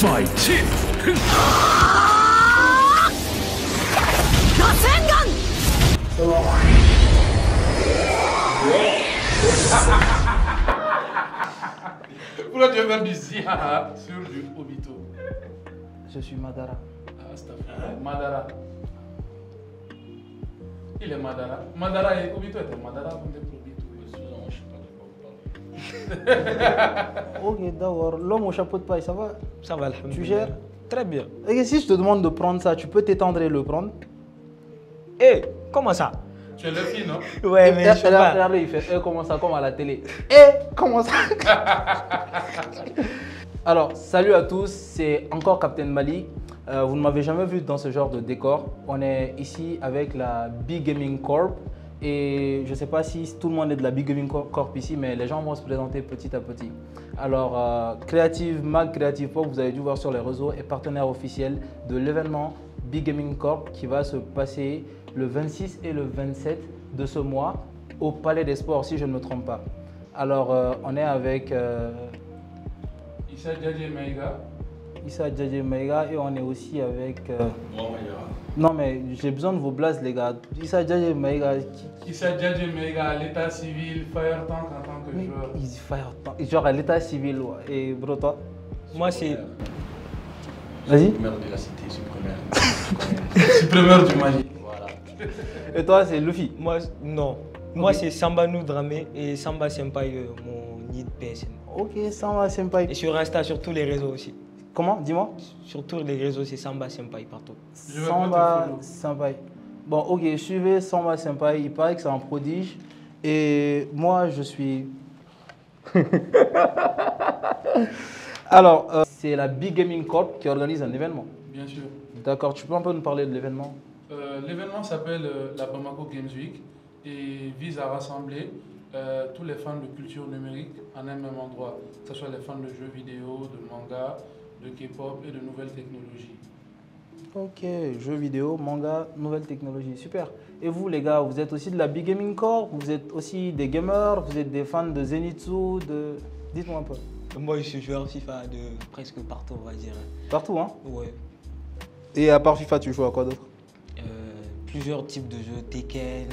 Fight! Pourquoi tu veux faire du Zia sur du Obito? Je suis Madara. Ah, Madara. Il est Madara. Madara et Obito étaient Madara avant d'être Obito. Excusez-moi, je ne sais pas de quoi vous parlez. Ok, d'accord. L'homme au chapeau de paille, ça va? Ça va, alhamdoulilah. Tu gères? Très bien. Et si je te demande de prendre ça, tu peux t'étendre et le prendre? Eh, comment ça? Tu es le fille, non? Ouais, mais je sais pas. Regardez, il fait comment ça, comme à la télé. Et comment ça? Alors, salut à tous, c'est encore Captain Mali. Vous ne m'avez jamais vu dans ce genre de décor. On est ici avec la Big Gaming Corp. Et je ne sais pas si tout le monde est de la Big Gaming Corp ici, mais les gens vont se présenter petit à petit. Alors, Mag Creative Pop, vous avez dû voir sur les réseaux, est partenaire officiel de l'événement Big Gaming Corp qui va se passer le 26 et le 27 de ce mois au Palais des Sports, si je ne me trompe pas. Alors, on est avec Issa Djadje Maïga. Issa Djadje Maïga et on est aussi avec... Moi, Maïga. Non, mais j'ai besoin de vos blases, les gars. Issa Djadje Maïga... Issa Djadje Maïga à l'état civil, Fire Tank en tant que joueur. Il Fire Tank. Genre à l'état civil, ouais. Et bro, toi? Moi, c'est. Vas-y. Supprimeur de la cité, supprimeur. Supprimeur du Mali. Voilà. Et toi, c'est Luffy? Moi, non. Moi, c'est Samba Nou Dramé et Samba Senpai, mon nid PSN. Ok, Samba Senpai. Et sur Insta, sur tous les réseaux aussi. Comment? Dis-moi. Sur tous les réseaux, c'est Samba Senpai partout. Je vais Samba pas te follow. Senpai. Bon, ok, suivez Samba Senpai. Il paraît que c'est un prodige. Et moi, je suis... Alors, c'est la Big Gaming Corp qui organise un événement. Bien sûr. D'accord, tu peux un peu nous parler de l'événement? L'événement s'appelle la Bamako Games Week et vise à rassembler tous les fans de culture numérique en un même endroit, que ce soit les fans de jeux vidéo, de manga, de K-pop et de nouvelles technologies. Ok, jeux vidéo, manga, nouvelles technologies, super. Et vous les gars, vous êtes aussi de la Big Gaming Corp, vous êtes aussi des gamers, vous êtes des fans de Zenitsu, de... Dites-moi un peu. Moi, je suis joueur FIFA de presque partout, on va dire. Partout, hein? Ouais. Et à part FIFA, tu joues à quoi d'autre? Plusieurs types de jeux, Tekken.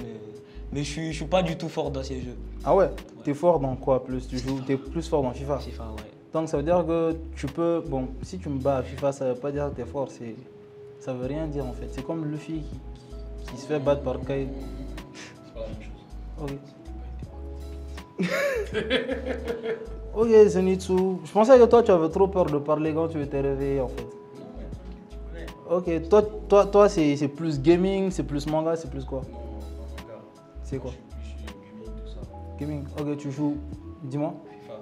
Mais je suis pas du tout fort dans ces jeux. Ah ouais? T'es fort dans quoi plus? T'es plus fort dans FIFA? FIFA, ouais. Donc ça veut dire que tu peux... Bon, si tu me bats à FIFA, ça veut pas dire que t'es fort, ça veut rien dire en fait. C'est comme Luffy qui se fait battre par Kai. C'est pas la même chose. Ok. Ok, Zenitsu. Je pensais que toi, tu avais trop peur de parler quand tu étais réveillé en fait. Ok, toi c'est plus gaming, c'est plus manga, c'est plus quoi? C'est quoi? Je suis gaming, tout ça. Gaming. Ok, tu joues, dis-moi. FIFA.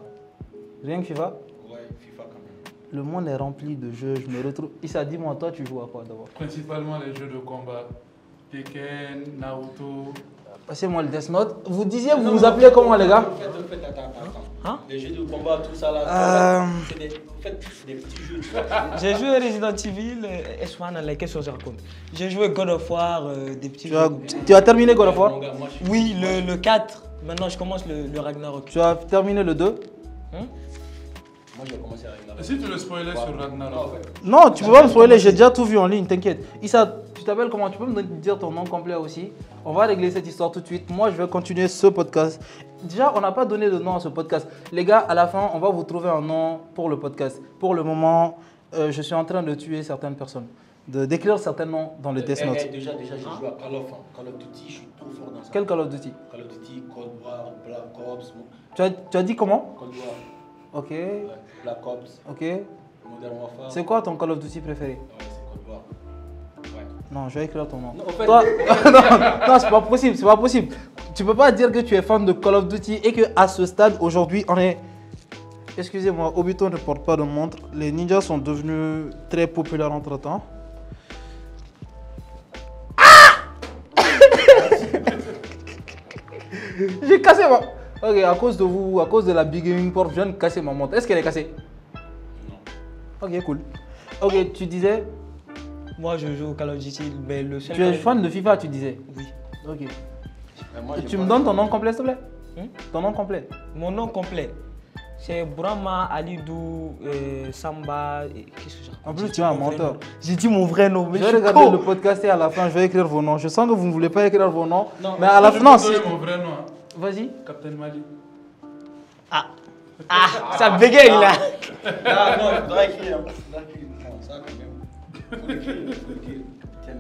Rien que FIFA? Ouais, FIFA quand même. Le monde est rempli de jeux, je me retrouve. Issa, dis-moi, toi tu joues à quoi d'abord? Principalement les jeux de combat, Tekken, Naruto. Passez-moi le Death Note. Vous disiez, vous vous appelez comment les gars? Attends. Hein? Les jeux de combat, tout ça là. C'est des petits jeux. J'ai joué Resident Evil, S1, qu'est-ce que je raconte? J'ai joué God of War, des petits jeux. Tu as terminé God of War? Oui, le 4. Maintenant, je commence le Ragnarok. Tu as terminé le 2? Hein? Moi, j'ai commencé à Ragnarok. Si tu le spoilais sur Ragnarok. Non, tu peux pas me spoiler, j'ai déjà tout vu en ligne, t'inquiète. Issa, tu t'appelles comment? Tu peux me dire ton nom complet aussi? On va régler cette histoire tout de suite. Moi, je vais continuer ce podcast. Déjà, on n'a pas donné de nom à ce podcast. Les gars, à la fin, on va vous trouver un nom pour le podcast. Pour le moment, je suis en train de tuer certaines personnes, d'écrire certains noms dans le Death Note. Déjà, j'ai joué à Call of Duty, je suis trop fort dans ça. Quel Call of Duty? Call of Duty, Cold War, Black Ops. Tu as dit comment? Cold War, Ok, ouais, Black Ops, ok. Modern Warfare. C'est quoi ton Call of Duty préféré? Ouais, c'est Cold War. Ouais. Non, je vais écrire ton nom. Non, en fait, Toi, non, c'est pas possible, c'est pas possible. Tu peux pas dire que tu es fan de Call of Duty et que à ce stade aujourd'hui on est... Excusez-moi, Obito ne porte pas de montre. Les ninjas sont devenus très populaires entre temps. J'ai cassé ma... Ok, à cause de vous, à cause de la Big Gaming Corp, je viens de casser ma montre. Est-ce qu'elle est cassée? Non. Ok, cool. Ok, tu disais... Moi, je joue au Call of Duty, mais le seul. Tu es fan de FIFA, tu disais? Oui. Ok. Moi, Tu me donnes ton nom complet, s'il te plaît? Ton nom complet? Mon nom complet, C'est Bourama, Alidou, Samba. Qu'est-ce que j'ai En plus, tu es un menteur. J'ai dit mon vrai nom. Mais Je vais regarder le podcast et à la fin, je vais écrire vos noms. Je sens que vous ne voulez pas écrire vos noms. Non, mais à la fin, non, c'est c'est. mon vrai nom. Hein. Vas-y. Captain Mali. Ah, ça bégaye là. Non, il faudra écrire. Ça, quand même. Faut l'écrire.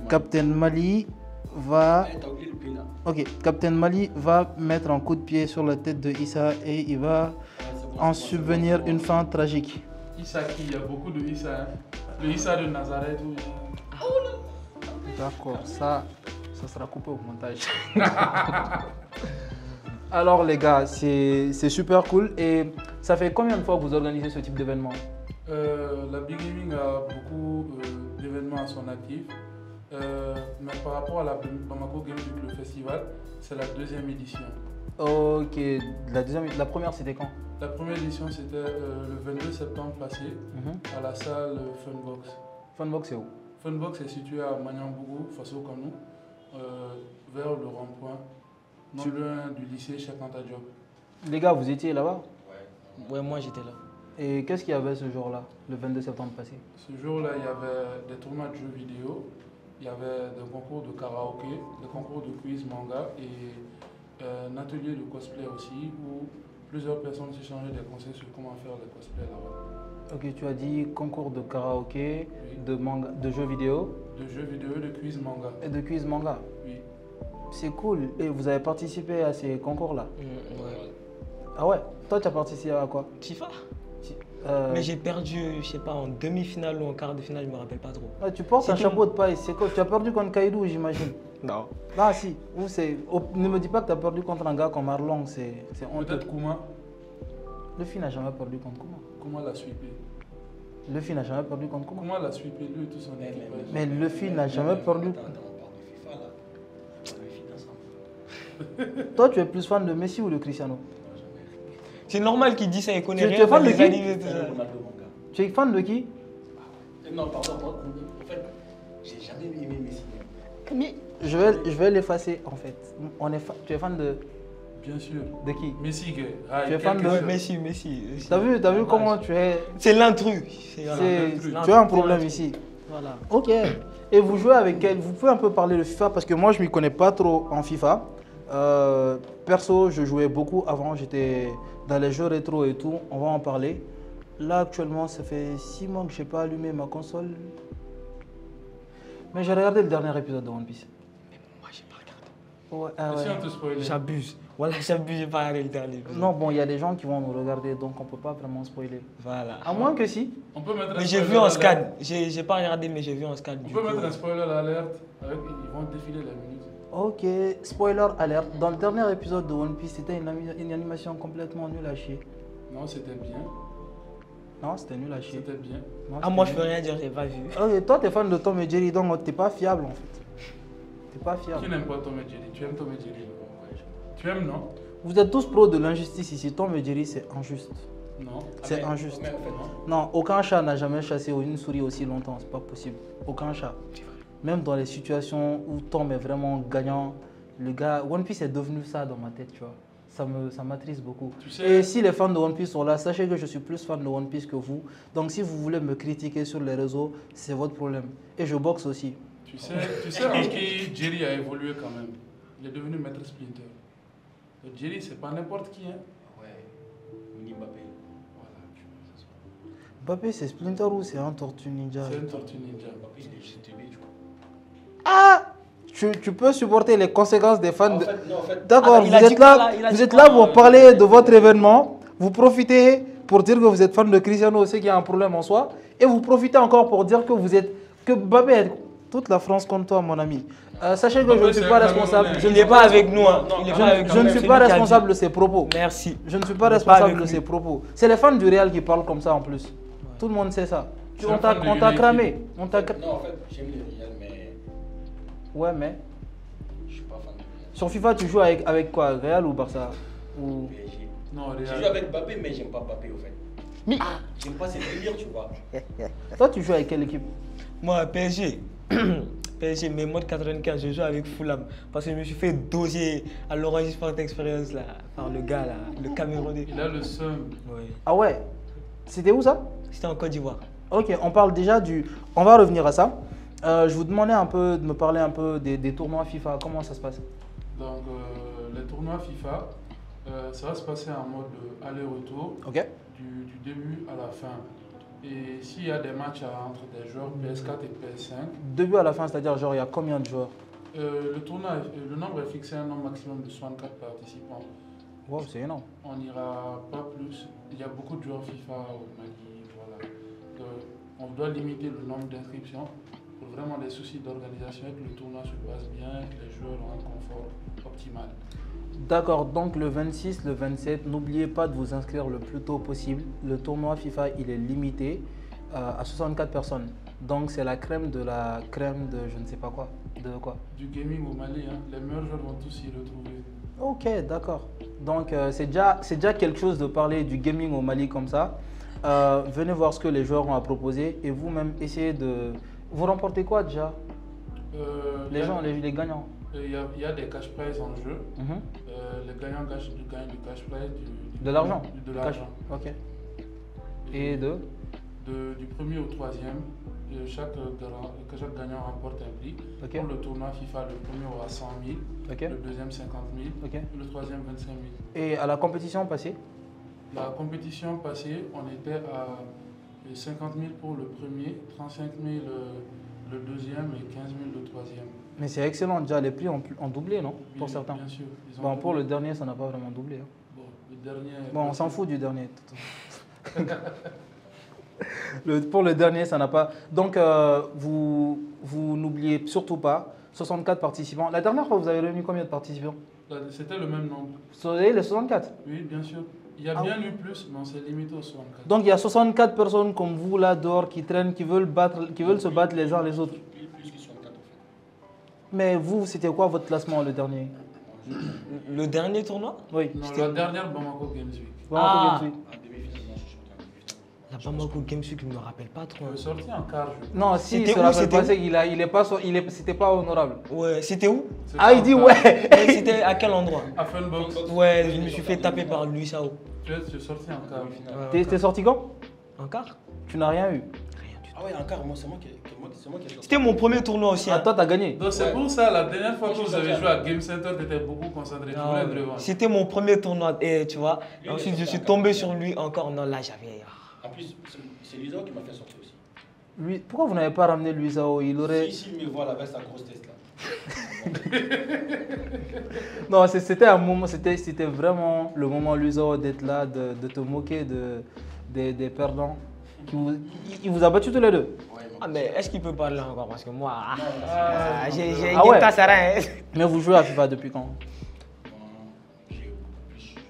Captain Mali va. T'as oublié le P là. Ok, Captain Mali va mettre un coup de pied sur la tête de Issa et il va en subvenir une fin tragique. Issa qui, il y a beaucoup de Issa. Hein. Le Issa de Nazareth. Ou... D'accord, ça sera coupé au montage. Alors les gars, c'est super cool. Et ça fait combien de fois que vous organisez ce type d'événement? La Big Gaming a beaucoup d'événements à son actif. Mais par rapport à la Bamako Game Week, le festival, c'est la deuxième édition. Ok, la première c'était quand? La première édition c'était le 22 septembre passé à la salle Funbox. Funbox c'est où? Funbox est situé à Magnambougou, face au Kanou, vers le rond-point, non loin du lycée Cheikh Anta Diop. Les gars, vous étiez là-bas? Ouais, moi j'étais là. Et qu'est-ce qu'il y avait ce jour-là, le 22 septembre passé? Ce jour-là, il y avait des tournois de jeux vidéo, il y avait des concours de karaoké, des concours de quiz manga et un atelier de cosplay aussi où plusieurs personnes s'échangeaient des conseils sur comment faire des cosplays là-bas. Ok, tu as dit concours de karaoké, Oui. de manga, de jeux vidéo De jeux vidéo et de quiz manga. et de quiz manga. Oui. C'est cool. Et vous avez participé à ces concours-là? Ouais. Ah ouais? Toi, tu as participé à quoi? FIFA. Euh, Mais j'ai perdu, je sais pas, en demi-finale ou en quart de finale, je me rappelle pas trop. ouais, tu portes un C'était- chapeau de paille, c'est quoi? Tu as perdu contre Kaidou, j'imagine. Non. Ah si, ou c'est... ne me dis pas que tu as perdu contre un gars comme Arlong, c'est honteux. Peut-être Kuma. Luffy n'a jamais perdu contre Kuma. Kuma l'a sweepé. Luffy n'a jamais perdu contre Kuma. Kuma l'a sweepé, lui et tout son équipage. Mais Luffy n'a jamais perdu. Attends, on parle de FIFA là. On parle de FIFA ensemble. Toi, tu es plus fan de Messi ou de Cristiano? Non, jamais. C'est normal qu'il dise ça, il connaît Tu- rien. tu es fan mais de les qui animés, tout ça. Ronaldo, mon gars. Tu es fan de qui? Non, pardon, en fait, j'ai jamais aimé Messi. Mais je vais l'effacer en fait. Tu es fan Bien sûr. de qui? Messi, gars. Tu es fan de- Ouais, Messi. T'as vu comment tu es? C'est l'intrus. Tu as un problème ici. Voilà. Ok. Et vous jouez avec quel? Vous pouvez un peu parler de FIFA parce que moi je m'y connais pas trop en FIFA. Perso, je jouais beaucoup avant, j'étais dans les jeux rétro et tout. On va en parler. Là actuellement, ça fait 6 mois que je n'ai pas allumé ma console. Mais j'ai regardé le dernier épisode de One Piece. Moi, j'ai pas regardé. Ouais, ah Et si ouais. on te spoilait? J'abuse. Voilà, j'abuse, j'ai pas regardé le dernier. Non, bon, il y a des gens qui vont nous regarder, donc on peut pas vraiment spoiler. Voilà. À moins que si. On peut mettre un Mais j'ai spoiler vu en alert. scan. J'ai pas regardé, mais j'ai vu en scan. On du peut coup. mettre un spoiler alert. Avec, ils vont défiler la minute. Ok, spoiler alert. Dans le dernier épisode de One Piece, c'était une animation complètement nulle à chier. Non, c'était bien. Non, c'était nul à chier. C'était bien. Non, Ah, moi, je c'était peux nul. rien dire, j'ai pas vu. Ok, toi, t'es fan de Tom et Jerry, donc t'es pas fiable en fait. T'es pas Qui fiable. n'aime pas Tom et Jerry? Tu aimes Tom et Jerry? Tu aimes, non? Vous êtes tous pros de l'injustice ici. Tom et Jerry, c'est injuste. Non. C'est mais- injuste. mais en fait, Non, aucun chat n'a jamais chassé une souris aussi longtemps. C'est pas possible. Aucun chat. Même dans les situations où Tom est vraiment gagnant, le gars. One Piece est devenu ça dans ma tête, tu vois. Ça m'attriste beaucoup. Tu sais- Et si les fans de One Piece sont là, sachez que je suis plus fan de One Piece que vous. Donc si vous voulez me critiquer sur les réseaux, c'est votre problème. Et je boxe aussi. Tu sais en qui Jerry a évolué quand même. Il est devenu maître Splinter. Et Jerry, c'est pas n'importe qui, hein. ouais. Mini Mbappé. Voilà, tu vois, c'est ça. Mbappé, c'est Splinter ou c'est un Tortue Ninja? C'est une tortue ninja. Mbappé, il est GTB, tu vois. Ah, tu peux supporter les conséquences des fans En de... fait, non, en fait, D'accord, Ah, vous il a dit êtes quoi, là, là? Il a vous dit êtes quoi, là pour parler de votre événement. Vous profitez pour dire que vous êtes fan de Cristiano aussi, qu'il y a un problème en soi. Et vous profitez encore pour dire que Mbappé est toute la France contre toi, mon ami. Sachez que je ne suis pas responsable. Il n'est pas avec nous. Hein. Non, Il est non, pas avec Je nous. ne C'est suis pas lui qui a dit. responsable de ses propos. Merci. Je ne suis pas Il est pas responsable avec de lui. ses propos. C'est les fans du Real qui parlent comme ça en plus. Tout le monde sait ça. C'est On un t'a fan de on t'a United. cramé. On t'a non, en fait, j'aime les Real, mais Ouais, mais je suis pas fan de Real. sur FIFA, tu joues avec quoi? Real ou Barça ou... PSG. Non, Je joue Real. avec Mbappé, mais j'aime pas Mbappé, au fait. Mais J'aime pas ses délires, tu vois. Toi, tu joues avec quelle équipe? moi, PSG. PSG, mais mode 95, je joue avec Fulham. Parce que je me suis fait doser à l'Orange Sport Experience là, par le gars là, le Camerounais. Il a le seum. Ouais. Ah ouais. C'était où ça? C'était en Côte d'Ivoire. Ok, on parle déjà du... On va revenir à ça. Je vous demandais un peu de me parler un peu des tournois FIFA. Comment ça se passe? Donc, les tournois FIFA, ça va se passer en mode aller-retour, Ok. du début à la fin. Et s'il y a des matchs entre des joueurs PS4 et PS5, Début à la fin, c'est-à-dire genre il y a combien de joueurs? le tournoi, le nombre est fixé à un nombre maximum de 64 participants. Wow, c'est énorme. On n'ira pas plus. Il y a beaucoup de joueurs FIFA au Mali, voilà. On doit limiter le nombre d'inscriptions pour vraiment des soucis d'organisation et que le tournoi se passe bien et que les joueurs ont un confort optimal. D'accord, donc le 26, le 27, n'oubliez pas de vous inscrire le plus tôt possible. Le tournoi FIFA, il est limité à 64 personnes. Donc c'est la crème de la crème de je ne sais pas quoi. De quoi? Du gaming au Mali, hein, les meilleurs joueurs vont tous s'y retrouver. Ok, d'accord. Donc c'est déjà quelque chose de parler du gaming au Mali comme ça. Venez voir ce que les joueurs ont à proposer et vous-même essayez de... Vous remportez quoi déjà? Les gagnants. Il y a des cash prizes en jeu. Mhm. Les gagnants gagnent du cash prize. De l'argent? De l'argent. Ok. Et Du premier au troisième, chaque gagnant remporte un prix. Ok. Pour le tournoi FIFA, le premier aura 100 000, Ok. le deuxième 50 000, Ok. et le troisième 25 000. Et à la compétition passée? La compétition passée, on était à 50 000 pour le premier, 35 000 le deuxième et 15 000 le troisième. Mais c'est excellent, déjà les prix ont doublé, non? Pour Oui, certains. Bien sûr. Ils ont Bon, pour le doublé. dernier, ça n'a pas vraiment doublé. Hein. Bon, le dernier. Bon, on s'en fout du dernier. Pour le dernier, ça n'a pas. Donc, vous n'oubliez surtout pas, 64 participants. La dernière fois, vous avez réuni combien de participants? C'était le même nombre. Vous avez les 64. Oui, bien sûr. Il y a Ah bien eu plus, mais on s'est limité aux 64. Donc, il y a 64 personnes comme vous là dehors qui traînent, qui veulent se battre les uns les autres. Plus que 64 en fait. Mais vous, c'était quoi votre classement le dernier? Le dernier tournoi? Oui. Non, la dernière Bamako Games Week. Bamako Games Week. En demi-finale, non, je suis en demi-finale. La Bamako Games Week, je ne me rappelle pas trop. Je suis sorti en quart. Non, si, il C'était se où, rappelle c'était pas, où? c'était pas honorable. Ouais, c'était où? Ah, il dit ouais. Mais c'était à quel endroit? À Funbox. Ouais, je me suis fait taper par Louis Sao. Je suis sorti en quart. T'es sorti quand? En quart? Tu n'as rien eu. Ah ouais, encore, moi, c'est moi qui ai sorti. C'était mon premier tournoi aussi. Ah, hein. toi, t'as gagné. Donc c'est Ouais. pour ça, la dernière fois Moi, que je vous avez suis joué à Game Center, tu étais beaucoup concentré. Tu Ah, voulais ouais. une revanche. C'était mon premier tournoi, et tu vois. Lui, Ensuite, il est je suis sorti tombé en sur lui encore. Non, là, j'avais. En plus, c'est Lisa qui m'a fait sortir aussi. Lui, pourquoi vous n'avez pas ramené Luisao? Il aurait. Si me voit avec sa grosse tête là. Non, c'était un moment, c'était vraiment le moment Luisao d'être là, de te moquer des perdants. Il vous a battu tous les deux. Ouais, Ah, mais est-ce qu'il peut parler encore? Parce que moi, Non, j'ai Ah ouais. une tasse à rein. Mais vous jouez à FIFA depuis quand? j'ai plus joué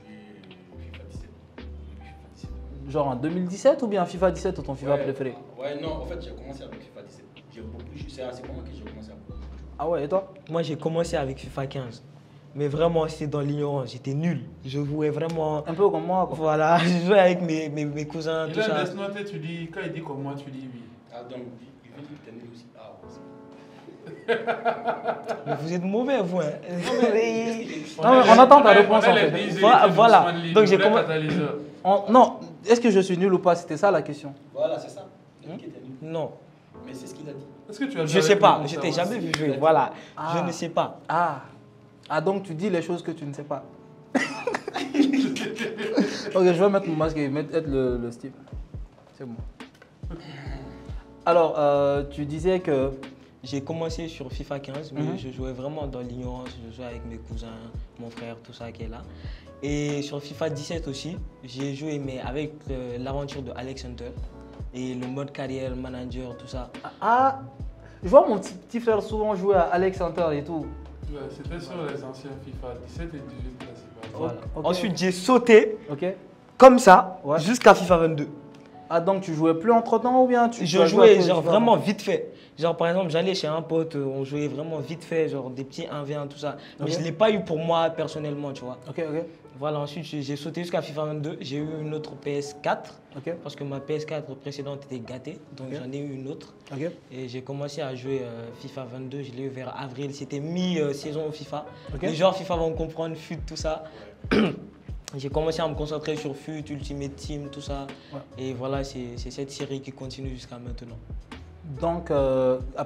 FIFA 17. Depuis FIFA 17. Genre en 2017 ou bien FIFA 17 ou ton FIFA Ouais, préféré? Ouais, non, en fait, j'ai commencé avec FIFA 17. J'ai beaucoup joué, c'est à ce moment que j'ai commencé à beaucoup jouer. Ah ouais, et toi? Moi, j'ai commencé avec FIFA 15. Mais vraiment, c'était dans l'ignorance. J'étais nul. Je jouais vraiment. Un peu comme moi, quoi. Voilà, je jouais avec mes cousins, Il tout a ça. laisse noter, tu dis, quand il dit comme moi, tu dis oui. Ah, donc, il veut dire que t'es nul aussi. Ah, ouais. Mais vous êtes mauvais, vous. Hein. Non, mais on attend ta réponse, en fait. Voilà. Donc, j'ai commencé. Non, est-ce que je suis nul ou pas? C'était ça la question. Voilà, c'est ça. Il a dit que t'es nul. Non, Mais c'est ce qu'il a dit. Est-ce que tu as je sais pas. Je t'ai jamais vu jouer. Voilà. Ah. Je ne sais pas. Ah. Ah, donc tu dis les choses que tu ne sais pas. Ok, je vais mettre mon masque et être le Steve. C'est bon. Alors, tu disais que... J'ai commencé sur FIFA 15, mais Mhm. je jouais vraiment dans l'ignorance. Je jouais avec mes cousins, mon frère, tout ça qui est là. Et sur FIFA 17 aussi, j'ai joué, mais avec l'aventure de Alex Hunter et le mode carrière, manager, tout ça. Ah, je vois mon petit frère souvent jouer à Alex Hunter et tout. Ouais, c'était sur les anciens FIFA 17 et 18 principalement. Voilà. Ok. Ensuite, j'ai sauté Ok. comme ça Ouais. jusqu'à FIFA 22. Ah, donc tu jouais plus entre temps ou bien tu Je as joué à jouais tous les genre FIFA vraiment avant? vite fait. Genre par exemple, j'allais chez un pote, on jouait vraiment vite fait, genre des petits 1v1, tout ça. Mais Ok. je ne l'ai pas eu pour moi personnellement, tu vois. Ok, ok. Voilà, ensuite j'ai sauté jusqu'à FIFA 22. J'ai eu une autre PS4 parce que ma PS4 précédente était gâtée, donc j'en ai eu une autre. Et j'ai commencé à jouer FIFA 22, je l'ai eu vers avril, c'était mi-saison FIFA. Les joueurs FIFA vont comprendre, FUT, tout ça. J'ai commencé à me concentrer sur FUT, Ultimate Team, tout ça. Et voilà, c'est cette série qui continue jusqu'à maintenant. Donc,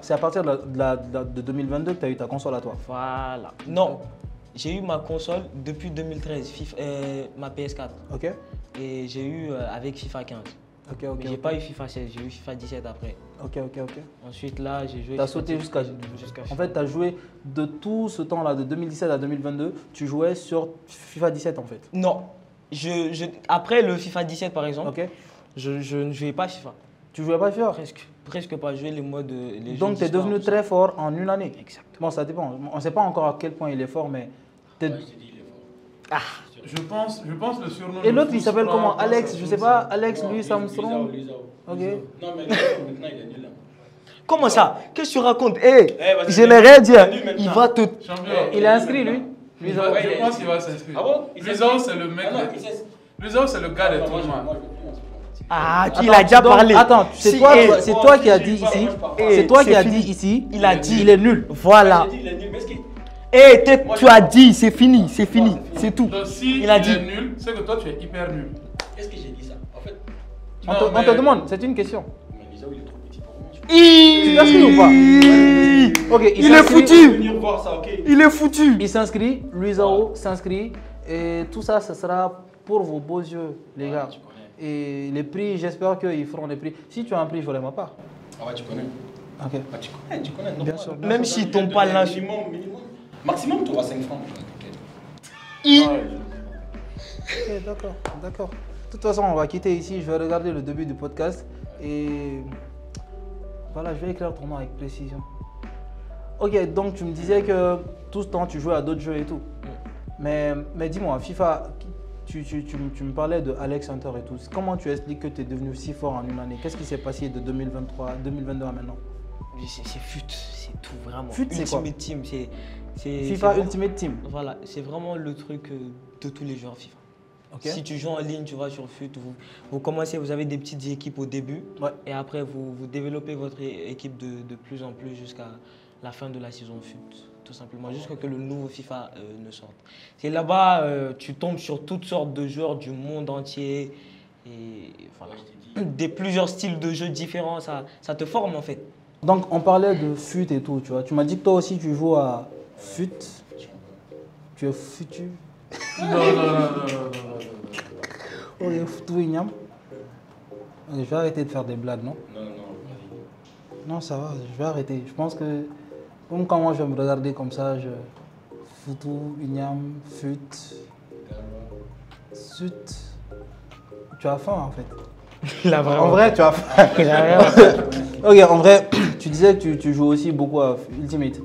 c'est à partir de 2022 que tu as eu ta console à toi? Voilà. Non, j'ai eu ma console depuis 2013, ma PS4. Et j'ai eu avec FIFA 15. Mais j'ai pas eu FIFA 16, j'ai eu FIFA 17 après. Ensuite, là, j'ai joué. Tu as sauté jusqu'à. En fait, tu as joué de tout ce temps-là, de 2017 à 2022, tu jouais sur FIFA 17 en fait? Non. Après le FIFA 17, par exemple, je ne jouais pas FIFA. Tu jouais pas FIFA? Presque pas. Jouer les modes. Donc, tu es devenu très fort en une année? Exactement. Bon, ça dépend. On ne sait pas encore à quel point il est fort, mais. Ouais, je t'ai dit, il est fort. Je pense le surnom. Et l'autre, il s'appelle comment? Alex, je sais pas. Alex, Louis Armstrong. Non, mais maintenant, il est nul. Comment ça? Qu'est-ce que tu racontes? Je n'ai rien dit. Il va te. Champion. Il est inscrit, lui? Je pense qu'il va s'inscrire. Ah bon? Luisao, c'est le mec. Luisao, c'est le gars des tournois. Ah, il a déjà parlé. Attends, c'est toi qui as dit ici. C'est toi qui as dit ici. Il a dit. Il est nul. Voilà. Il est nul, mais est-ce qu'il. Tu as dit, c'est fini, c'est tout. Donc, si il a dit. est nul, c'est que toi, tu es hyper nul. Est-ce que j'ai dit ça? En fait. On te demande, c'est une question. Mais Luisao, il est trop petit pour moi. Tu t'inscris ou pas? Ok, il est foutu. Venir voir ça, ok? Il est foutu. Il s'inscrit, Luisao s'inscrit. Et tout ça, ce sera pour vos beaux yeux, les gars. Tu connais. Et les prix, j'espère qu'ils feront les prix. Si tu as un prix, je ne ma part. Ah ouais, tu connais. Ok. Ah, tu connais. Bien sûr. Même s'ils tombent pas là. Minimum. Maximum, tu auras 5 francs. Ok, d'accord. De toute façon, on va quitter ici. Je vais regarder le début du podcast. Et voilà, je vais écrire ton nom avec précision. Ok, donc tu me disais que tout ce temps, tu jouais à d'autres jeux et tout. Mais dis-moi, FIFA, tu me parlais de Alex Hunter et tout. Comment tu expliques que tu es devenu si fort en une année? Qu'est-ce qui s'est passé de 2022 à maintenant? C'est FUT, c'est tout vraiment. FUT, c'est quoi? Ultimate Team, FIFA Ultimate Team. Voilà, c'est vraiment le truc de tous les joueurs FIFA. Si tu joues en ligne, tu vas sur FUT, vous commencez, vous avez des petites équipes au début. Et après, vous développez votre équipe de plus en plus jusqu'à la fin de la saison FUT. Tout simplement, jusqu'à que le nouveau FIFA ne sorte. C'est là-bas, tu tombes sur toutes sortes de joueurs du monde entier. Et voilà, plusieurs styles de jeux différents, ça te forme en fait. Donc, on parlait de FUT et tout, tu vois. Tu m'as dit que toi aussi, tu joues à FUT. Tu es futu. Non. Ok, foutu ignam. Ok, je vais arrêter de faire des blagues, non? Non, ça va, je vais arrêter. Je pense que, comme quand moi je vais me regarder comme ça, foutu, ignam, fut. Tu as faim en fait. En vrai, tu as faim. Ok, en vrai, tu disais que tu joues aussi beaucoup à Ultimate.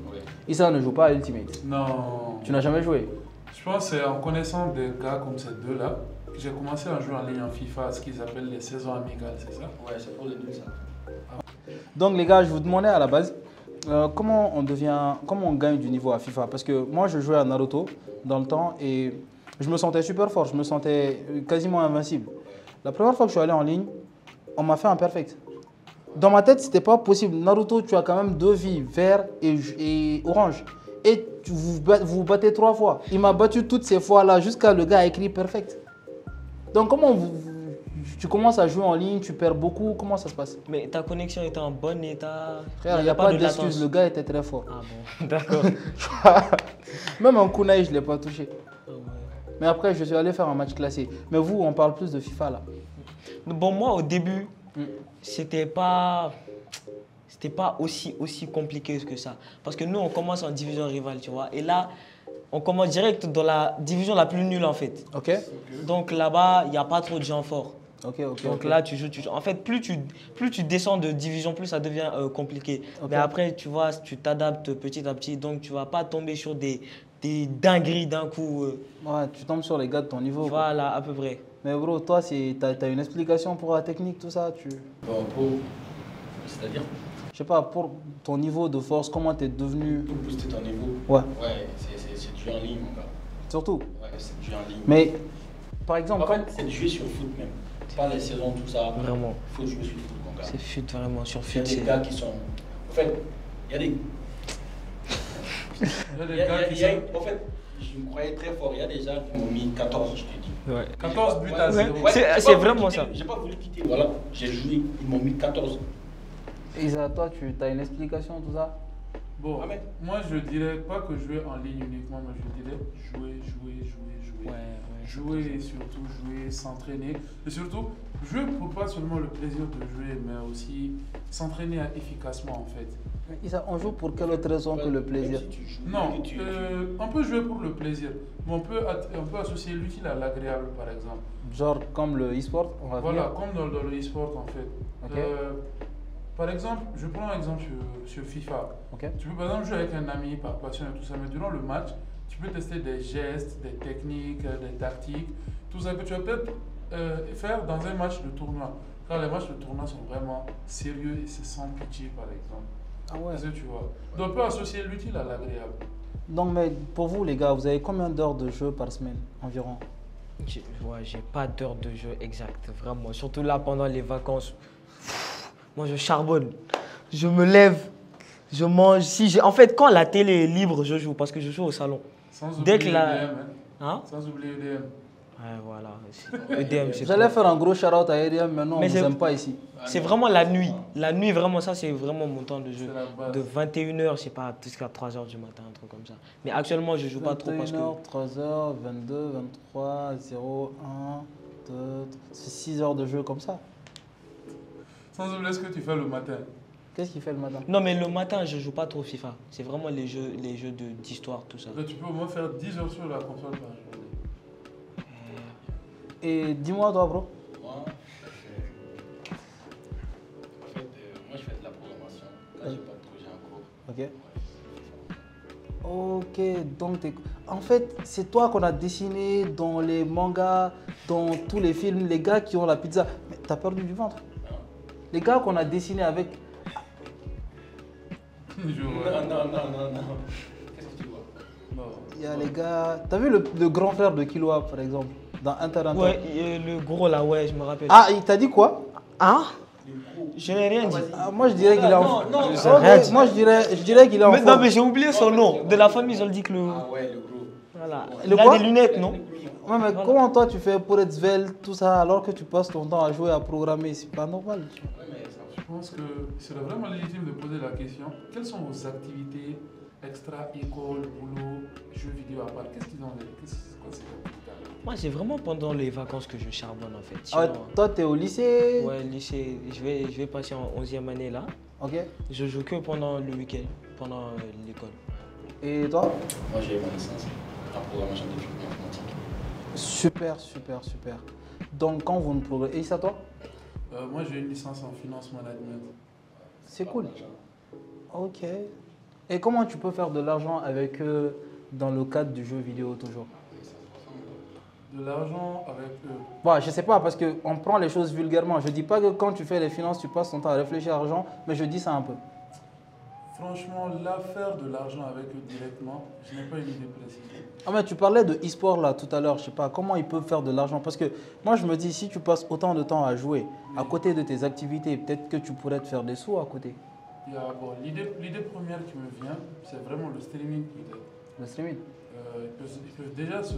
Issa ne joue pas à Ultimate. Non. Tu n'as jamais joué? Je pense que c'est en connaissant des gars comme ces deux-là que j'ai commencé à jouer en ligne en FIFA, ce qu'ils appellent les saisons amicales, c'est ça? Ouais, c'est pour les deux ça. Donc les gars, je vous demandais à la base, comment on gagne du niveau à FIFA? Parce que moi, je jouais à Naruto dans le temps et je me sentais super fort, je me sentais quasiment invincible. La première fois que je suis allé en ligne, on m'a fait un perfect. Dans ma tête, c'était pas possible. Naruto, tu as quand même 2 vies, vert et orange. Et vous vous battez 3 fois. Il m'a battu toutes ces fois-là jusqu'à le gars a écrit perfect. Donc comment tu commences à jouer en ligne, tu perds beaucoup, comment ça se passe? Mais ta connexion était en bon état. Frère, il n'y a pas d'excuse, le gars était très fort. Ah bon, d'accord. Même en kunai, je ne l'ai pas touché. Mais après, je suis allé faire un match classé. Mais vous, on parle plus de FIFA là. Bon, moi, au début, c'était pas aussi compliqué que ça. Parce que nous, on commence en division rivale, tu vois. Et là, on commence direct dans la division la plus nulle, en fait. Ok. Donc là-bas, il n'y a pas trop de gens forts. Donc là, tu joues. En fait, plus tu descends de division, plus ça devient compliqué. Mais après, tu vois, tu t'adaptes petit à petit. Donc, tu ne vas pas tomber sur des dingueries d'un coup. Ouais, tu tombes sur les gars de ton niveau. Voilà, à peu près. Mais bro, toi, tu as une explication pour la technique, tout ça C'est-à-dire? Je sais pas, pour ton niveau de force, comment tu es devenu... Pour booster ton niveau. Ouais. Ouais, c'est du jeu en ligne, mon gars. Surtout? Ouais, c'est de jouer en ligne. Mais par exemple, En fait, c'est de jouer sur foot même. Pas les saisons, tout ça. Vraiment. Il faut jouer sur foot, mon gars. C'est fut vraiment sur Il y a fut. des gars qui sont. En fait, il y a des. Il y a des gars qui sont... En fait, je me croyais très fort. Il y a des gens qui m'ont mis 14, je te dis. Ouais. 14 buts à Ouais. 0. Ouais, C'est j'ai pas voulu vraiment quitter, ça. J'ai pas voulu quitter. Voilà, j'ai joué. Ils m'ont mis 14. Isa, toi, tu as une explication tout ça? Bon, Ahmed. moi je dirais pas que jouer en ligne uniquement, mais je dirais jouer. Ouais, ouais. Jouer et surtout jouer, s'entraîner. Et surtout, jouer pour pas seulement le plaisir de jouer, mais aussi s'entraîner efficacement en fait. Mais Isa, on joue pour quelle autre raison que le plaisir? Même si tu joues, Non, que tu- on peut jouer pour le plaisir, mais on peut associer l'utile à l'agréable par exemple. Genre comme le e-sport, on va Voilà, venir. comme dans le e-sport en fait. Ok. Par exemple, je prends un exemple sur FIFA. Ok. Tu peux par exemple jouer avec un ami par passion et tout ça, mais durant le match, tu peux tester des gestes, des techniques, des tactiques, tout ça que tu vas peut-être faire dans un match de tournoi. Car les matchs de tournoi sont vraiment sérieux et c'est sans pitié par exemple. Ah ouais. Est-ce que tu vois? Donc on peut associer l'utile à l'agréable. Donc, mais pour vous, les gars, vous avez combien d'heures de jeu par semaine environ? J'ai pas d'heure de jeu exacte, vraiment. Surtout là, pendant les vacances. Moi, je charbonne. Je me lève, je mange. En fait, quand la télé est libre, je joue parce que je joue au salon. Sans Dès oublier que la- EDM. Hein? Sans oublier EDM. Ouais, voilà. EDM, c'est J'allais trop. faire un gros shout-out à EDM, mais non, on Mais ne c'est- vous aime pas ici. C'est vraiment la nuit. La nuit, vraiment, ça, c'est vraiment mon temps de jeu. C'est la base. De 21h, je sais pas, jusqu'à 3h du matin, un truc comme ça. Mais actuellement, je joue pas trop parce que. 21h, 3h, 22, 23, 0, 1, 2, c'est 6 heures de jeu comme ça. Sans oublier ce que tu fais le matin. Qu'est-ce qu'il fait le matin? Non, mais le matin, je joue pas trop FIFA. C'est vraiment les jeux d'histoire, tout ça. Donc tu peux au moins faire 10 heures sur la console par journée. Et dis-moi, toi, bro. Moi, moi, je fais de la programmation. Là, j'ai pas de projet en cours. Ok. Ok, donc en fait, c'est toi qu'on a dessiné dans les mangas, dans tous les films, les gars qui ont la pizza. Mais t'as perdu du ventre. Les gars qu'on a dessinés avec. Je Non, vois. non. Qu'est-ce que tu vois? Non. Il y a les gars. T'as vu le grand frère de Killua, par exemple, dans Hunter x Hunter? Ouais, le gros là, ouais, je me rappelle. Ah, il t'a dit quoi? Hein? Je n'ai rien dit. Ah, moi, je dirais qu'il est en. Non, non, Ok, j'ai rien dit. moi, je dirais qu'il est en Mais, non, forme. mais j'ai oublié son nom. De la famille, ils ont dit que le. Ah ouais, le gros. Voilà. Le Il a quoi? des lunettes, non? Ouais, mais Voilà. comment toi tu fais pour être svelte, tout ça, alors que tu passes ton temps à jouer, à programmer? C'est pas normal. Ouais, mais ça Je pense que c'est vraiment légitime de poser la question. Quelles sont vos activités extra, école, boulot, jeux vidéo à part? Qu'est-ce qu'ils ont? Qu'est-ce quoi ces activités? Moi, c'est vraiment pendant les vacances que je charbonne en fait. Ah ouais, Sinon, toi, t'es au lycée? ouais, lycée, je vais passer en 11e année là. Ok. Je joue que pendant le week-end, pendant l'école. Et toi? Moi, j'ai ma licence en programmation d'équipement informatique. Super, super, super. Donc, quand vous ne programmez. Et ça, toi? Moi j'ai une licence en finance management. C'est cool. Ok. Et comment tu peux faire de l'argent avec eux dans le cadre du jeu vidéo toujours? De l'argent avec eux. Bon, je sais pas, parce qu'on prend les choses vulgairement. Je dis pas que quand tu fais les finances, tu passes ton temps à réfléchir à l'argent, mais je dis ça un peu. Franchement, là, faire de l'argent avec eux directement, je n'ai pas une idée précise. Ah mais tu parlais de e-sport là tout à l'heure, je sais pas, comment ils peuvent faire de l'argent? Parce que moi je me dis, si tu passes autant de temps à jouer, à côté de tes activités, peut-être que tu pourrais te faire des sous à côté. Bon, l'idée première qui me vient, c'est vraiment le streaming peut-être. Le streaming. Ils peuvent déjà se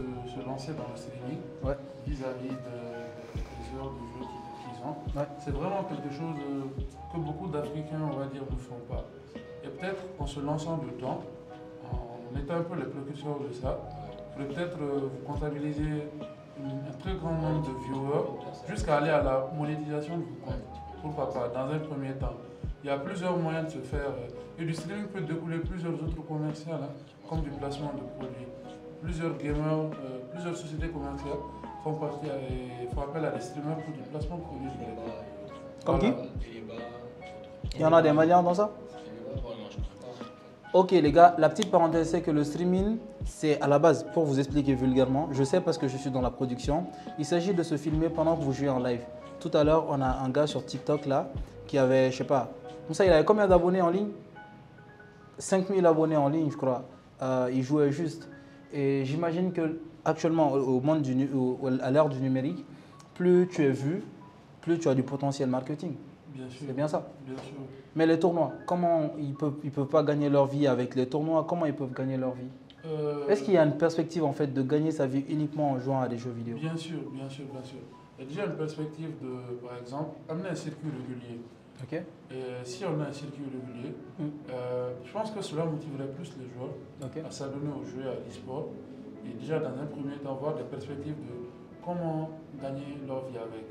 lancer dans le streaming Ouais. vis-à-vis des heures de jeu qu'ils ont. Ouais. C'est vraiment quelque chose que beaucoup d'Africains, on va dire, ne font pas. Et peut-être en se lançant dedans, en étant un peu les précurseurs de ça, peut-être vous comptabiliser un très grand nombre de viewers jusqu'à aller à la monétisation de vos comptes. Pourquoi pas, dans un premier temps. Il y a plusieurs moyens de se faire. Et du streaming peut découler plusieurs autres commerciales, comme du placement de produits. Plusieurs gamers, plusieurs sociétés commerciales font appel à des streamers pour du placement de produits. Comme qui? Téléba, Il y en a des Maliens dans ça? Ok les gars, la petite parenthèse c'est que le streaming, c'est à la base, pour vous expliquer vulgairement, je sais parce que je suis dans la production, il s'agit de se filmer pendant que vous jouez en live. Tout à l'heure, on a un gars sur TikTok là, qui avait, je sais pas, comme ça il avait combien d'abonnés en ligne? 5000 abonnés en ligne je crois. Il jouait juste. Et j'imagine que actuellement, au monde à l'ère du numérique, plus tu es vu, plus tu as du potentiel marketing. Bien sûr. C'est bien ça. Bien sûr. Mais les tournois, comment ils peuvent pas gagner leur vie avec les tournois? Comment ils peuvent gagner leur vie? Est-ce qu'il y a une perspective en fait de gagner sa vie uniquement en jouant à des jeux vidéo? Bien sûr, bien sûr, bien sûr. Il y a déjà une perspective de, par exemple, amener un circuit régulier. Ok. Et si on a un circuit régulier, je pense que cela motiverait plus les joueurs à s'adonner au jeu, à l'e-sport. Et déjà, dans un premier temps, voir des perspectives de comment gagner leur vie avec.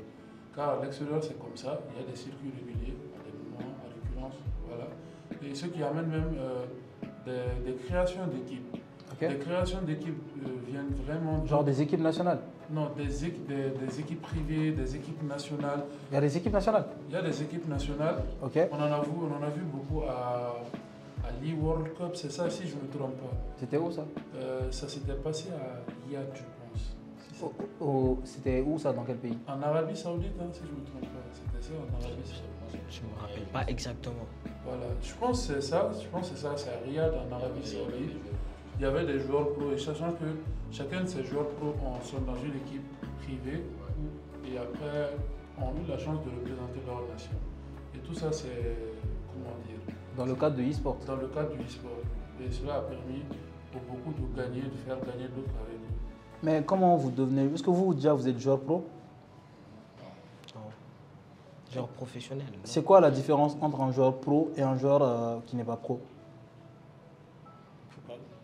Car à l'extérieur, c'est comme ça. Il y a des circuits réguliers, à des moments, à récurrence. Voilà. Et ce qui amène même des créations d'équipes. Les créations d'équipes viennent vraiment... Genre des équipes nationales? Non, des équipes privées, des équipes nationales. Il y a des équipes nationales? Il y a des équipes nationales. Ok. On en a vu beaucoup à l'e-World Cup, c'est ça si je ne me trompe pas. C'était où ça? Ça s'était passé à Riyad, je pense. C'était où ça? Dans quel pays? En Arabie Saoudite, hein, si je ne me trompe pas. C'était ça en Arabie Saoudite. Je ne me rappelle pas exactement. Voilà, je pense que c'est ça. C'est à Riyad, en Arabie Saoudite. Il y avait des joueurs pro et sachant que chacun de ces joueurs pro sont dans une équipe privée et après ont eu la chance de représenter leur nation. Et tout ça, c'est, comment dire, dans le cadre de l'e-sport. Dans le cadre du e-sport. Et cela a permis pour beaucoup de gagner, de faire gagner d'autres avec eux. Mais comment vous devenez... Est-ce que vous déjà vous êtes joueur pro? Non. Joueur professionnel. C'est quoi la différence entre un joueur pro et un joueur qui n'est pas pro?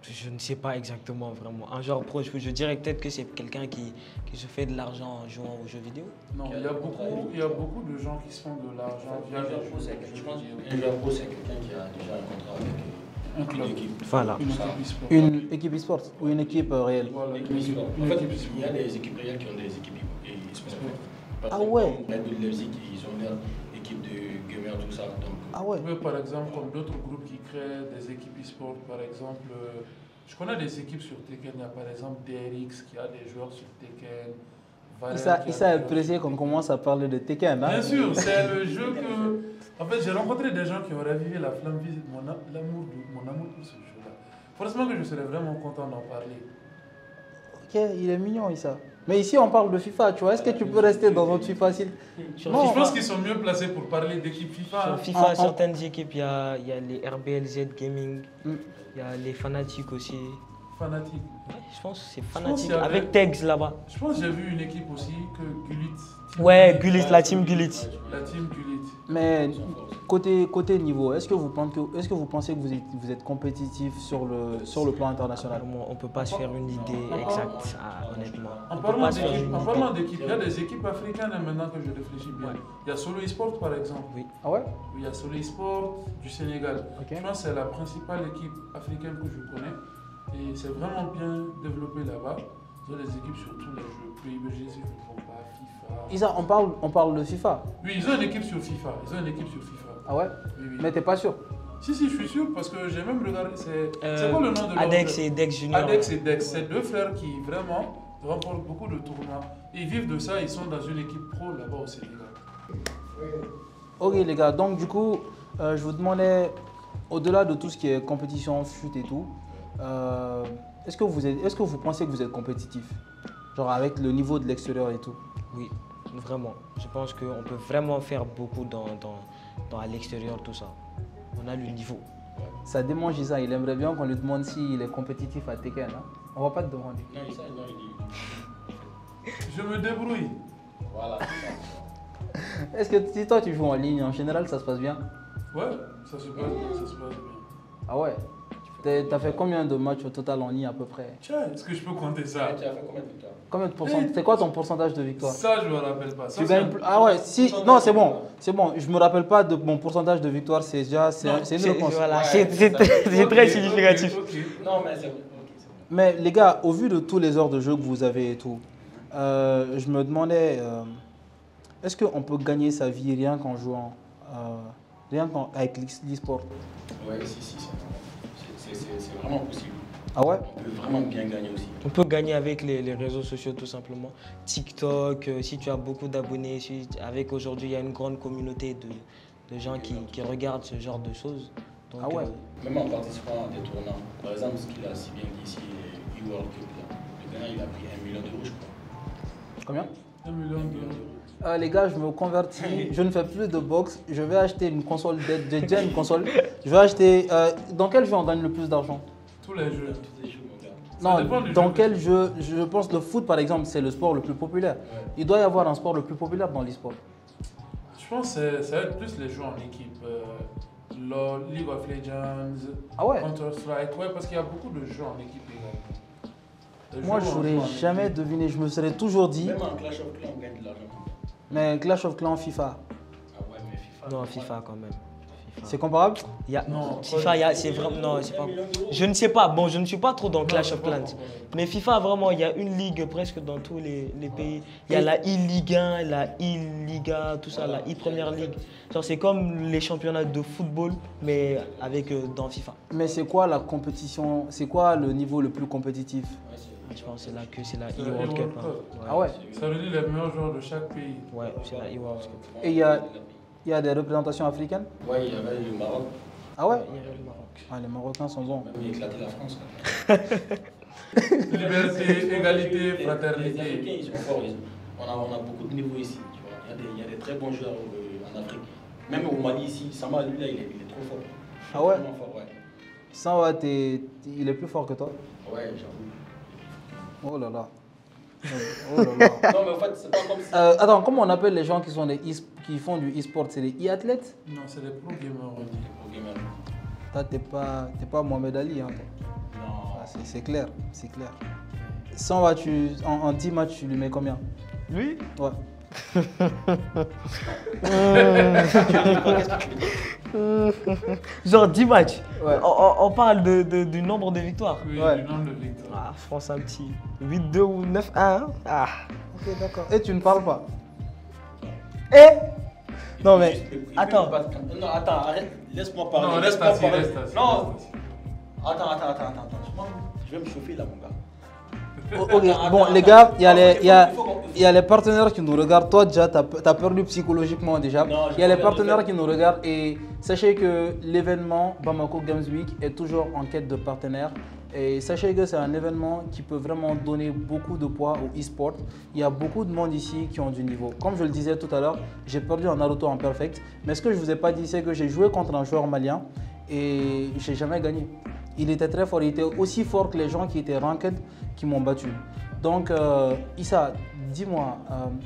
Je ne sais pas exactement vraiment. Un joueur pro, je dirais peut-être que c'est quelqu'un qui se fait de l'argent en jouant aux jeux vidéo. Non, il y a beaucoup de gens qui se font de l'argent via les jeux vidéo. Je pense qu'un joueur pro, c'est quelqu'un qui a déjà un contrat avec une équipe. Voilà. Une équipe e-sport ou une équipe réelle? Voilà, En fait, il y a des équipes réelles qui ont des équipes e-sport. Ah ouais. Red Bull Leipzig, ils ont leur équipe de gamers, tout ça. Donc, ah ouais. Oui, par exemple, comme d'autres groupes qui créent des équipes e-sport, par exemple, je connais des équipes sur Tekken. Il y a par exemple DRX qui a des joueurs sur Tekken. Issa est apprécié qu'on commence à parler de Tekken. Hein? Bien sûr, c'est le jeu que. En fait, j'ai rencontré des gens qui ont ravivé la flamme, mon amour pour ce jeu-là. Forcément que je serais vraiment content d'en parler. Ok, il est mignon, Issa. Mais ici, on parle de FIFA, tu vois. Est-ce que tu peux rester dans notre FIFA Non, je pense qu'ils sont mieux placés pour parler d'équipe FIFA. Sur FIFA, certaines équipes, il y a les RBLZ Gaming, il y a les Fanatiques aussi. Fanatiques. Ouais, je pense que c'est Fanatiques, avec Tegs là-bas. Je pense que j'ai vu une équipe aussi que Gullit. Ouais, Gullit, la team Gullit. La team Gullit. Mais côté niveau, est-ce que vous pensez que vous êtes compétitif sur le plan international? On ne peut pas se faire une idée exacte, honnêtement. En parlant d'équipe, il y a des équipes africaines maintenant que je réfléchis bien. Il y a Solo eSport par exemple. Oui. Ah ouais? Il y a Solo eSport du Sénégal. Okay. Je pense que c'est la principale équipe africaine que je connais. Et c'est vraiment bien développé là-bas. Ils ont des équipes sur tous les jeux. PUBG, si je ne me trompe pas, FIFA. Isa, on parle de FIFA. Oui, ils ont une équipe sur FIFA. Ah ouais? Oui. Mais t'es pas sûr? Si, je suis sûr parce que j'ai même regardé. C'est quoi le nom de leur Adex et Dex Junior. Adex et Dex, c'est deux frères qui vraiment remportent beaucoup de tournois. Ils vivent de ça, ils sont dans une équipe pro là-bas au Sénégal. Ok les gars, donc du coup, je vous demandais, au-delà de tout ce qui est compétition, chute et tout, est-ce que vous pensez que vous êtes compétitif? Genre avec le niveau de l'extérieur et tout? Oui, vraiment. Je pense qu'on peut vraiment faire beaucoup à l'extérieur, tout ça. On a le niveau. Ça démange Isa, il aimerait bien qu'on lui demande s'il est compétitif à Tekken. Hein? On va pas te demander. non, Issa, non, il dit. Je me débrouille. Voilà. Est-ce que si toi tu joues en ligne, en général ça se passe bien? Ouais, ça se passe bien. Ah ouais? T'as fait combien de matchs au total en ligne à peu près? Tiens, est-ce que je peux compter ça? Tu as fait combien de victoires? Combien de pourcentage? C'est quoi ton pourcentage de victoire? Ça, je me rappelle pas. Ça, Tu gagnes plus... Ah ouais, si... Non, c'est bon. Je me rappelle pas de mon pourcentage de victoire, c'est déjà... C'est une réponse. Voilà, Ouais, c'est très significatif. Non, mais c'est bon. Mais les gars, au vu de tous les heures de jeu que vous avez et tout, je me demandais, est-ce qu'on peut gagner sa vie rien qu'en jouant, avec l'e-sport? Ouais, si, c'est vraiment possible. Ah ouais? On peut vraiment bien gagner aussi. On peut gagner avec les réseaux sociaux tout simplement. TikTok, si tu as beaucoup d'abonnés, avec aujourd'hui il y a une grande communauté de gens qui regardent ce genre de choses. Donc, ah ouais? Même en participant à des tournois. Par exemple, ce qu'il a si bien dit ici, le e-World Cup, le championnat, il a pris 1 million d'euros, je crois. Combien? 1 million d'euros. Les gars, je me convertis, je ne fais plus de boxe, je vais acheter une console, j'ai déjà une console. Je vais acheter. Dans quel jeu on gagne le plus d'argent? Tous les jeux. Tous les jeux, mon gars. Ça dépend Non, du dans jeu. quel jeu? Je pense que le foot, par exemple, c'est le sport le plus populaire. Ouais. Il doit y avoir un sport le plus populaire dans l'e-sport. Je pense que ça va être plus les jeux en équipe. LoL, League of Legends, Ah ouais? Counter-Strike. Ouais, parce qu'il y a beaucoup de jeux en équipe également. Les Moi, jeux je en n'aurais jeu en jamais équipe. deviné. Je me serais toujours dit, Même en Clash of Clans, on gagne de l'argent. mais Clash of Clans, FIFA, Ah ouais, mais FIFA. Non, FIFA quand même. FIFA. c'est comparable? Il y a, Non, FIFA, c'est vraiment. Non, c'est pas. Je ne sais pas. Bon, je ne suis pas trop dans Clash of Clans. Mais FIFA, vraiment, il y a une ligue presque dans tous les pays. Il y a la e-Ligue 1, la e-Liga, tout ça, la e-Première Ligue. Genre, c'est comme les championnats de football, mais avec dans FIFA. Mais c'est quoi la compétition? C'est quoi le niveau le plus compétitif? Je pense que c'est là que c'est la C'est la e-World Cup. e-World hein. Cup. Ah ouais? Ça veut dire les meilleurs joueurs de chaque pays. Ouais, c'est la e-World Cup. Et il y a des représentations africaines? Ouais, il y avait le Maroc. Ah ouais? Il y avait le Maroc. Ah, les Marocains sont bons. Même il a éclaté la France. Liberté, égalité, Les Africains, fraternité. ils sont forts. On a beaucoup de niveaux ici. Tu vois. Il y a des très bons joueurs en Afrique. Même au Mali ici, Samba, lui, là, il est trop fort. Ah ouais? Vraiment fort, ouais. Samba, il est plus fort que toi? Ouais, j'avoue. Oh là là. Oh là là. Non, mais en fait, c'est pas comme si. Attends, comment on appelle les gens qui font du e-sport? C'est des e-athlètes? Non, c'est des pro gamers, on dit. Pro gamer. Toi, t'es pas Mohamed Ali, hein, toi. Non. Ah, c'est clair, c'est clair. Samba, en 10 matchs, tu lui mets combien? Lui? Ouais. Genre 10 matchs. Ouais. On parle du nombre de victoires. Oui, Ouais. du nombre de victoires. Ah, France, un petit 8-2 ou 9-1. hein. Ah. Ok, d'accord. Et tu ne parles pas? Eh Non, mais. Attends. Non, attends, arrête. Laisse-moi parler. Non, reste laisse-moi assis, parler. reste assis. Non. reste assis. Attends. Je vais me chauffer là, mon gars. Ok, Attends, bon, attends, les gars, attends. il y a les partenaires qui nous regardent. Toi, déjà, tu as perdu psychologiquement déjà. Non, Il y a les j'ai pas partenaires perdu. qui nous regardent. Et sachez que l'événement Bamako Games Week est toujours en quête de partenaires. Et sachez que c'est un événement qui peut vraiment donner beaucoup de poids au e-sport. Il y a beaucoup de monde ici qui ont du niveau. Comme je le disais tout à l'heure, j'ai perdu en Naruto en perfect. Mais ce que je ne vous ai pas dit, c'est que j'ai joué contre un joueur malien et je n'ai jamais gagné. Il était très fort, il était aussi fort que les gens qui étaient ranked qui m'ont battu. Donc Issa, dis-moi,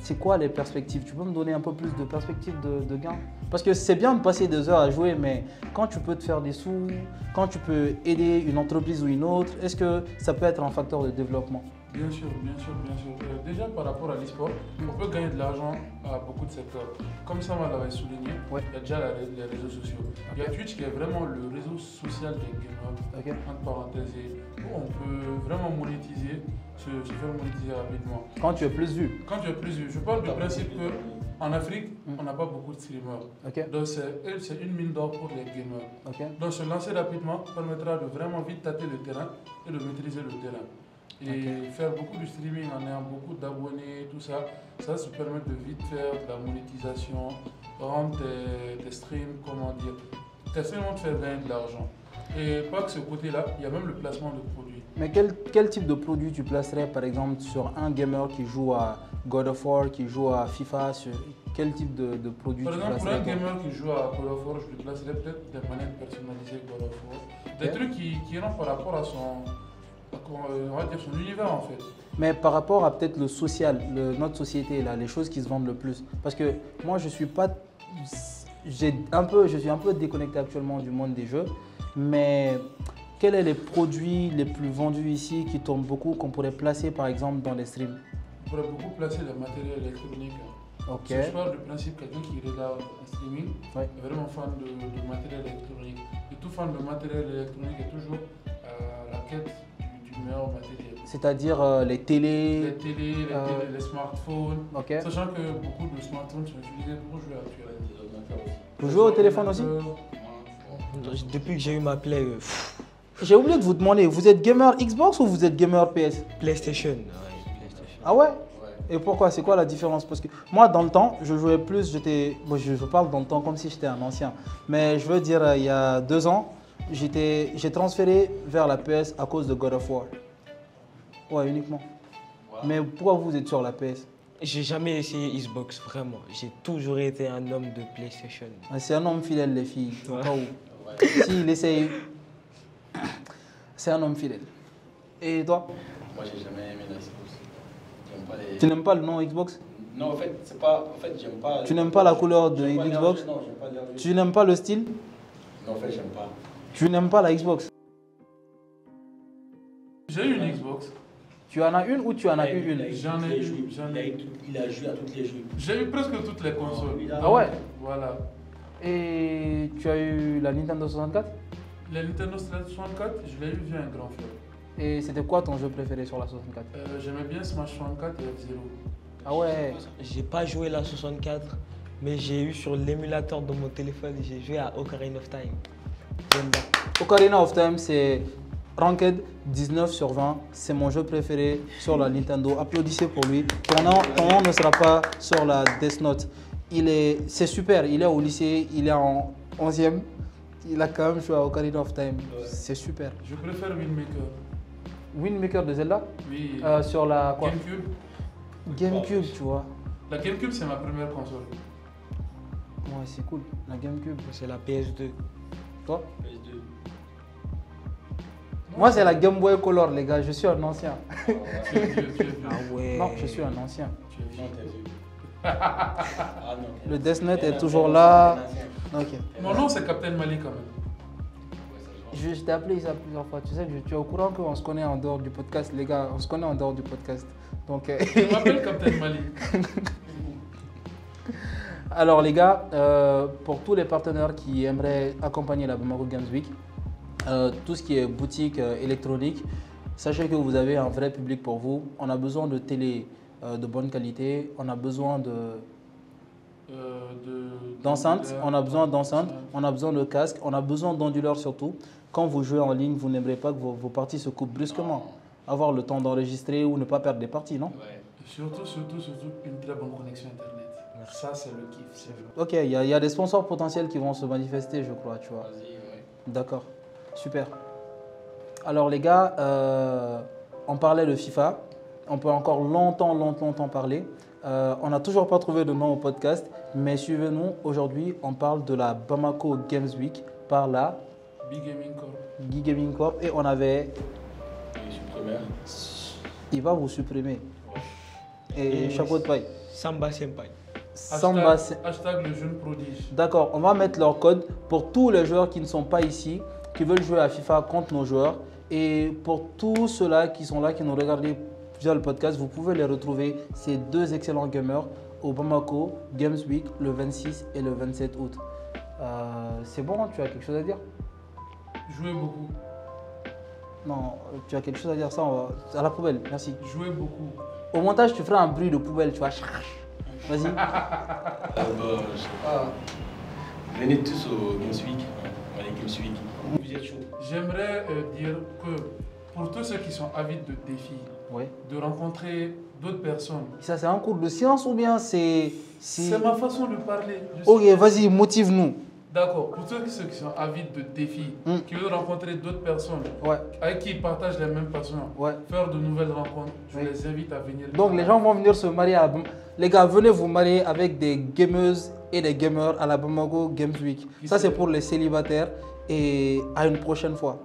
c'est quoi les perspectives? Tu peux me donner un peu plus de perspectives de gain? Parce que c'est bien de passer 2 heures à jouer, mais quand tu peux te faire des sous, quand tu peux aider une entreprise ou une autre, est-ce que ça peut être un facteur de développement? Bien sûr, bien sûr, bien sûr. Déjà par rapport à l'e-sport, on peut gagner de l'argent à beaucoup de secteurs. Comme ça, on l'avait souligné, Ouais. il y a déjà les réseaux sociaux. Il y a Twitch qui est vraiment le réseau social des gamers, Ok. entre parenthèses, et où on peut vraiment monétiser, se faire monétiser rapidement. Quand tu es plus vu. Quand tu es plus vieux, je parle du principe qu'en Afrique, on n'a pas beaucoup de streamers. Ok. Donc c'est une mine d'or pour les gamers. Ok. Donc se lancer rapidement permettra de vraiment vite tâter le terrain et de maîtriser le terrain. Et faire beaucoup de streaming en ayant beaucoup d'abonnés, tout ça, ça se permet de vite faire de la monétisation, rendre tes streams, comment dire, tes streams vont te faire gagner de l'argent. Et pas que ce côté-là, il y a même le placement de produits. Mais quel type de produit tu placerais par exemple sur un gamer qui joue à God of War, qui joue à FIFA, quel type de produit Par tu exemple, pour placerais un toi? gamer qui joue à God of War, je lui placerais peut-être des manettes personnalisées God of War. Des Ok. trucs qui iront par rapport à on va dire son univers en fait. Mais par rapport à peut-être le social, notre société, là, les choses qui se vendent le plus. Parce que moi, je suis un peu déconnecté actuellement du monde des jeux. Mais quels sont les produits les plus vendus ici qui tournent beaucoup, qu'on pourrait placer par exemple dans les streams? On pourrait beaucoup placer le matériel électronique. Ok. Si je parle du principe, quelqu'un qui regarde un streaming Ouais. est vraiment fan de matériel électronique. Et tout fan de matériel électronique est toujours à la quête du meilleur matériel. C'est-à-dire les télés. Les télés, les smartphones. Ok. Sachant que beaucoup de smartphones sont utilisés pour jouer actuellement. Vous jouez au téléphone aussi? Depuis que j'ai eu ma Play, J'ai oublié de vous demander, vous êtes gamer Xbox ou vous êtes gamer PS? PlayStation. Ouais, PlayStation. Ah ouais? Et pourquoi? C'est quoi la différence? Parce que moi, dans le temps, je jouais plus, je parle dans le temps comme si j'étais un ancien. Mais je veux dire, il y a 2 ans, j'ai transféré vers la PS à cause de God of War. Ouais, uniquement. Mais pourquoi vous êtes sur la PS? J'ai jamais essayé Xbox, vraiment. J'ai toujours été un homme de PlayStation. C'est un homme fidèle, les filles. Au Ouais. cas où. Ouais. S'il essaye, c'est un homme fidèle. Et toi? Moi, j'ai jamais aimé la Xbox. J'aime pas les... Tu n'aimes pas le nom Xbox? Non, en fait, c'est pas... En fait, j'aime pas... Tu n'aimes pas la couleur de J'aime pas Xbox? l'RG, non, j'aime pas l'RG. Tu n'aimes pas le style? Non, en fait, j'aime pas. Tu n'aimes pas la Xbox? J'ai eu une Xbox. Tu en as une ou tu en as eu Il a une? eu J'en toutes ai les eu, jeux. j'en ai eu. Il a joué à toutes les jeux. J'ai eu presque toutes les consoles. Ah ouais? Voilà. Et tu as eu la Nintendo 64? La Nintendo 64, je l'ai eu via un grand frère. Et c'était quoi ton jeu préféré sur la 64? J'aimais bien Smash 64 et F-Zero. Ah ouais? J'ai pas joué la 64, mais j'ai eu sur l'émulateur de mon téléphone, j'ai joué à Ocarina of Time. J'aime bien. Ocarina of Time, c'est Ranked 19 sur 20. C'est mon jeu préféré sur la Nintendo. Applaudissez pour lui. Ton nom ne sera pas sur la Death Note. C'est super. Il est au lycée, il est en 11e. Il a quand même joué à Ocarina of Time. Ouais. C'est super. Je préfère Windmaker. Windmaker de Zelda? Oui. Sur la quoi? GameCube. GameCube, tu vois. La GameCube, c'est ma première console. Ouais, c'est cool. La GameCube. C'est la PS2. Toi? PS2. Moi, c'est la Game Boy Color, les gars. Je suis un ancien. Tu es vieux, tu es vieux. Ah ouais. Non, je suis un ancien. Tu es vieux. Non, t'es vieux. Ah non. Le Death Note T'es est un toujours ancien, là. t'es un ancien. Ok. Mon nom, c'est Captain Mali quand même. Ouais, ça se voit. Je t'ai appelé ça plusieurs fois. Tu sais, tu es au courant qu'on se connaît en dehors du podcast, les gars. On se connaît en dehors du podcast. Donc, Je m'appelle Captain Mali. alors, les gars, pour tous les partenaires qui aimeraient accompagner la Bamako Games Week, tout ce qui est boutique électronique, sachez que vous avez un vrai public pour vous. On a besoin de télé de bonne qualité. On a besoin d'enceintes. On a besoin d'enceintes. On a besoin de casques. On a besoin d'onduleurs surtout. Quand vous jouez en ligne, vous n'aimerez pas que vos parties se coupent brusquement. Avoir le temps d'enregistrer ou ne pas perdre des parties, non? Ouais. Surtout, une très bonne connexion Internet. Ça, c'est le kiff. C'est vrai. Ok, il y a des sponsors potentiels qui vont se manifester, je crois, tu vois. Vas-y, ouais. D'accord, super. Alors les gars, on parlait de FIFA. On peut encore longtemps parler. On n'a toujours pas trouvé de nom au podcast, mais suivez-nous. Aujourd'hui, on parle de la Bamako Games Week par la Big Gaming Corp. Guy Gaming Corp et on avait... Je suis premier. Il va vous supprimer. Et Et- chapeau de paille. Samba Senpai. Samba, Hashtag le jeune prodige. d'accord, on va mettre leur code pour tous les joueurs qui ne sont pas ici, qui veulent jouer à FIFA contre nos joueurs. Et pour tous ceux-là qui sont là, qui nous regardent via le podcast, vous pouvez les retrouver, ces deux excellents gamers, au Bamako Games Week le 26 et le 27 août. C'est bon, tu as quelque chose à dire? Jouez beaucoup. Non, tu as quelque chose à dire, ça, on va... à la poubelle, merci. Jouez beaucoup. Au montage, tu feras un bruit de poubelle, tu vois. Vas-y. Je sais pas. Venez tous au Games Week. Allez, Games Week. Vous êtes chaud. J'aimerais dire que pour tous ceux qui sont avides de défis, Ouais. de rencontrer d'autres personnes, Ça, c'est un cours de science ou bien c'est... c'est ma façon de parler. Ok, vas-y, motive-nous. D'accord. Pour ceux qui sont avides de défis, qui veulent rencontrer d'autres personnes Ouais, avec qui ils partagent les mêmes passions, ouais. faire de nouvelles rencontres, je Oui. les invite à venir. Donc les gens vont venir se marier à... Les gars, venez vous marier avec des gameuses et des gamers à la Bamako Games Week. Ça, c'est pour les célibataires et à une prochaine fois.